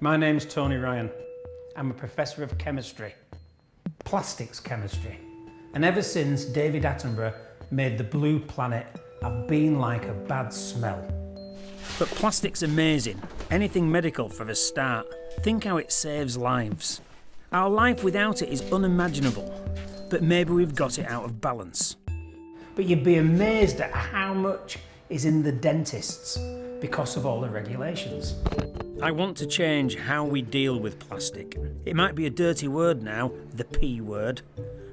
My name's Tony Ryan. I'm a professor of chemistry, plastics chemistry. And ever since David Attenborough made the blue planet, I've been like a bad smell. But plastic's amazing. Anything medical for a start. Think how it saves lives. Our life without it is unimaginable, but maybe we've got it out of balance. But you'd be amazed at how much is in the dentists because of all the regulations. I want to change how we deal with plastic. It might be a dirty word now, the P word,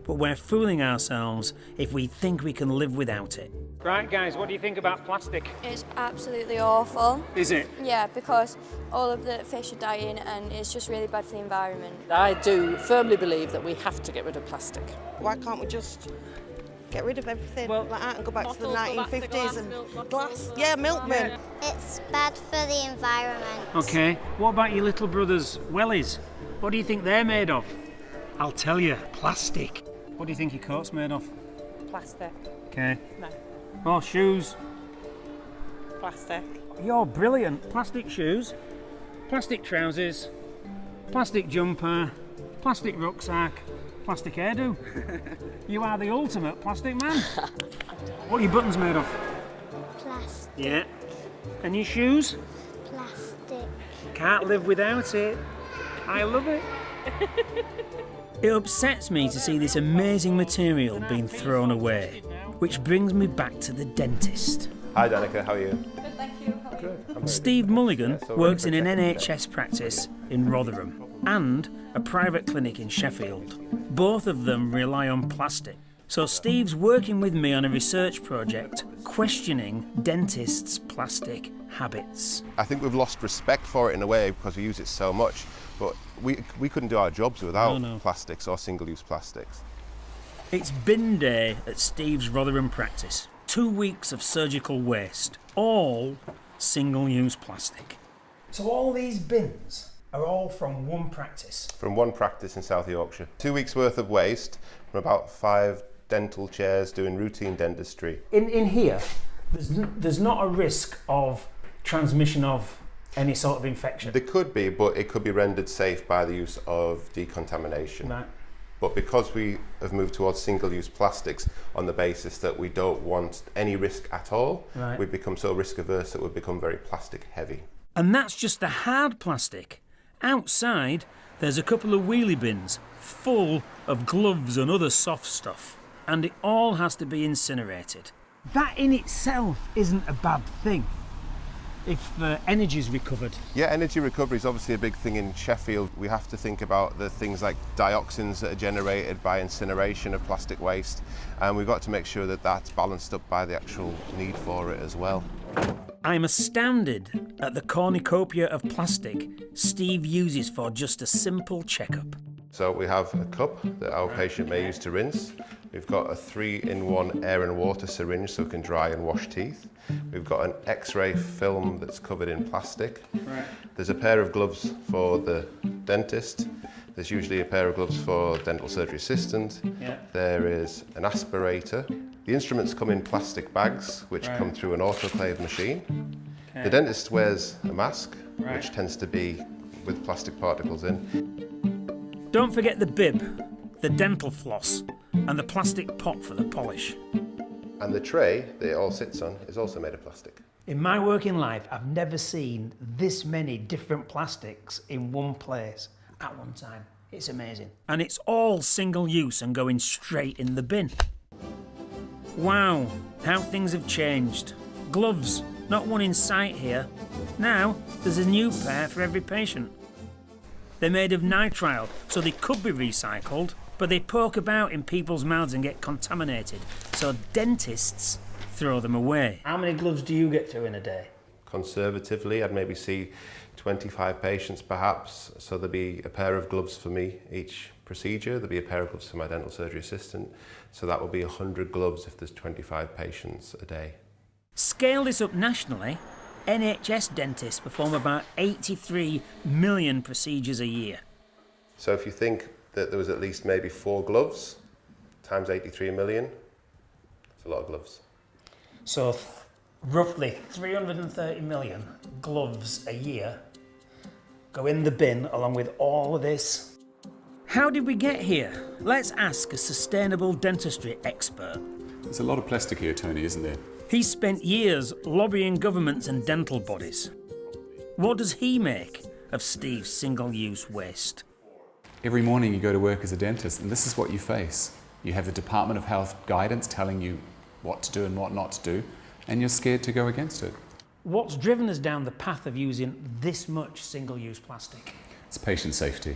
but we're fooling ourselves if we think we can live without it. Right guys, what do you think about plastic? It's absolutely awful. Is it? Yeah, because all of the fish are dying and it's just really bad for the environment. I do firmly believe that we have to get rid of plastic. Why can't we just get rid of everything like that and go back to the 1950s and glass? Yeah, milkman. It's bad for the environment. Okay, what about your little brother's wellies? What do you think they're made of? I'll tell you, plastic. What do you think your coat's made of? Plastic. Okay. No. Oh, shoes. Plastic. You're brilliant. Plastic shoes, plastic trousers, plastic jumper, plastic rucksack, plastic hairdo. You are the ultimate plastic man. What are your buttons made of? Plastic. Yeah. And your shoes? Plastic. Can't live without it. I love it. It upsets me to see this amazing material being thrown away, which brings me back to the dentist. Hi Danica, how are you? Good, thank you. How are you? Good. Steve Mulligan Yeah, so works in an ready for NHS practice in Rotherham and a private clinic in Sheffield. Both of them rely on plastic. So Steve's working with me on a research project questioning dentists' plastic habits. I think we've lost respect for it in a way because we use it so much, but we couldn't do our jobs without plastics or single-use plastics. It's bin day at Steve's Rotherham practice. 2 weeks of surgical waste, all single-use plastic. So all these bins are all from one practice? From one practice in South Yorkshire. 2 weeks worth of waste from about 5 dental chairs doing routine dentistry. In here, there's not a risk of transmission of any sort of infection? There could be, but it could be rendered safe by the use of decontamination. Right. But because we have moved towards single-use plastics on the basis that we don't want any risk at all, we've become so risk-averse that we've become very plastic-heavy. And that's just the hard plastic. Outside, there's a couple of wheelie bins full of gloves and other soft stuff. And it all has to be incinerated. That in itself isn't a bad thing if the energy's recovered. Yeah, energy recovery is obviously a big thing in Sheffield. We have to think about the things like dioxins that are generated by incineration of plastic waste, and we've got to make sure that that's balanced up by the actual need for it as well. I'm astounded at the cornucopia of plastic Steve uses for just a simple checkup. So we have a cup that our patient may use to rinse. We've got a 3-in-1 air and water syringe so we can dry and wash teeth. We've got an X-ray film that's covered in plastic. There's a pair of gloves for the dentist. There's usually a pair of gloves for dental surgery assistant. There is an aspirator. The instruments come in plastic bags which come through an autoclave machine. The dentist wears a mask which tends to be with plastic particles in. Don't forget the bib, the dental floss, and the plastic pot for the polish. And the tray that it all sits on is also made of plastic. In my working life, I've never seen this many different plastics in one place at one time. It's amazing. And it's all single use and going straight in the bin. Wow, how things have changed. Gloves, not one in sight here. Now, there's a new pair for every patient. They're made of nitrile, so they could be recycled, but they poke about in people's mouths and get contaminated, so dentists throw them away. How many gloves do you get through in a day? Conservatively, I'd maybe see 25 patients perhaps, so there'd be a pair of gloves for me each procedure, there'd be a pair of gloves for my dental surgery assistant, so that would be 100 gloves if there's 25 patients a day. Scale this up nationally, NHS dentists perform about 83 million procedures a year. So if you think that there was at least maybe 4 gloves times 83 million, it's a lot of gloves. So roughly 330 million gloves a year. go in the bin along with all of this. How did we get here? Let's ask a sustainable dentistry expert. There's a lot of plastic here, Tony, isn't there? He spent years lobbying governments and dental bodies. What does he make of Steve's single-use waste? Every morning you go to work as a dentist and this is what you face. You have the Department of Health guidance telling you what to do and what not to do, and you're scared to go against it. What's driven us down the path of using this much single-use plastic? It's patient safety.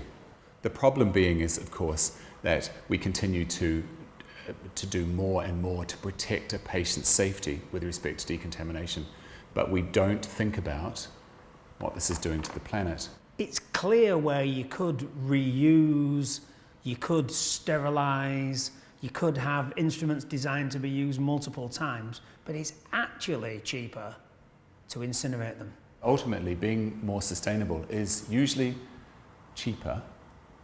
The problem being is, of course, that we continue to do more and more to protect a patient's safety with respect to decontamination, but we don't think about what this is doing to the planet. It's clear where you could reuse, you could sterilise, you could have instruments designed to be used multiple times, but it's actually cheaper to incinerate them. Ultimately, being more sustainable is usually cheaper,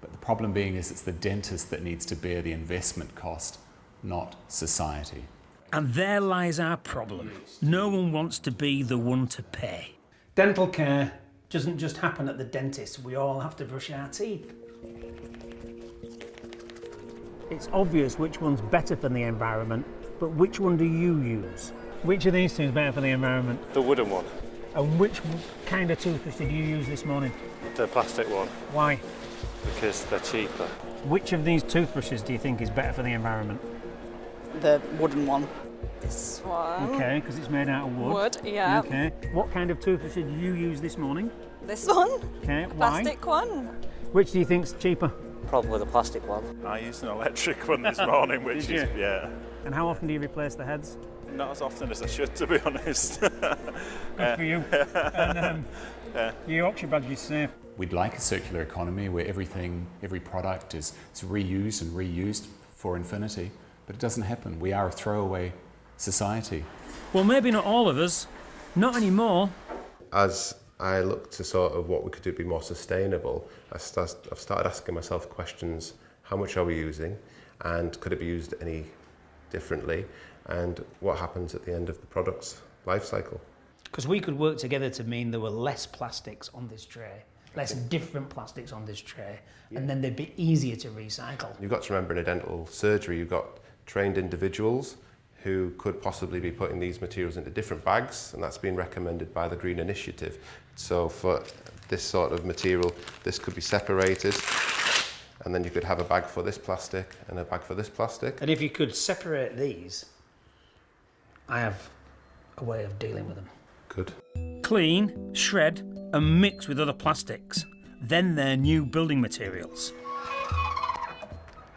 but the problem being is it's the dentist that needs to bear the investment cost, not society. And there lies our problem. No one wants to be the one to pay. Dental care doesn't just happen at the dentist. We all have to brush our teeth. It's obvious which one's better for the environment, but which one do you use? Which of these two is better for the environment? The wooden one. And which kind of toothbrush did you use this morning? The plastic one. Why? Because they're cheaper. Which of these toothbrushes do you think is better for the environment? The wooden one. This one. Okay, because it's made out of wood. Wood, yeah. Okay. What kind of toothbrush did you use this morning? This one. Okay, why? Plastic one. Which do you think's cheaper? Probably the plastic one. I used an electric one this morning, which Did is, you? yeah. And how often do you replace the heads? Not as often as I should, to be honest. Good for you. And your Yorkshire badge is safe. We'd like a circular economy where every product is reused and reused for infinity, but it doesn't happen. We are a throwaway society. Well, maybe not all of us. Not anymore. As I look to sort of what we could do to be more sustainable, I've started asking myself questions: how much are we using, and could it be used any differently, and what happens at the end of the product's life cycle? Because we could work together to mean there were less plastics on this tray, less different plastics on this tray, and then they'd be easier to recycle. You've got to remember, in a dental surgery, you've got trained individuals who could possibly be putting these materials into different bags, and that's been recommended by the Green Initiative. So for this sort of material, this could be separated, and then you could have a bag for this plastic and a bag for this plastic. And if you could separate these, I have a way of dealing with them. Good. Clean, shred, and mix with other plastics. Then they're new building materials.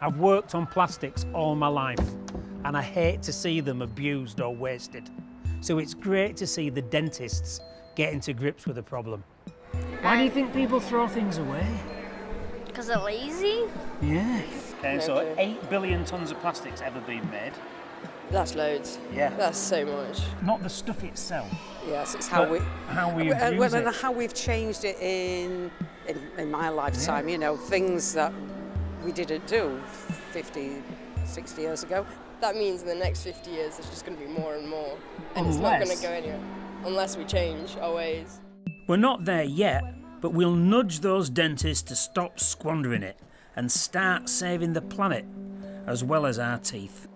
I've worked on plastics all my life, and I hate to see them abused or wasted. So it's great to see the dentists getting to grips with the problem. Why do you think people throw things away? Because they're lazy? Yeah. Okay, so 8 billion tonnes of plastic's ever been made. That's loads. Yeah. That's so much. Not the stuff itself. Yes, it's how we use it. and how we've changed it in my lifetime. You know, things that we didn't do 50, 60 years ago. That means in the next 50 years there's just going to be more and more. And Unless. it's not going to go anywhere unless we change our ways. We're not there yet, but we'll nudge those dentists to stop squandering it and start saving the planet as well as our teeth.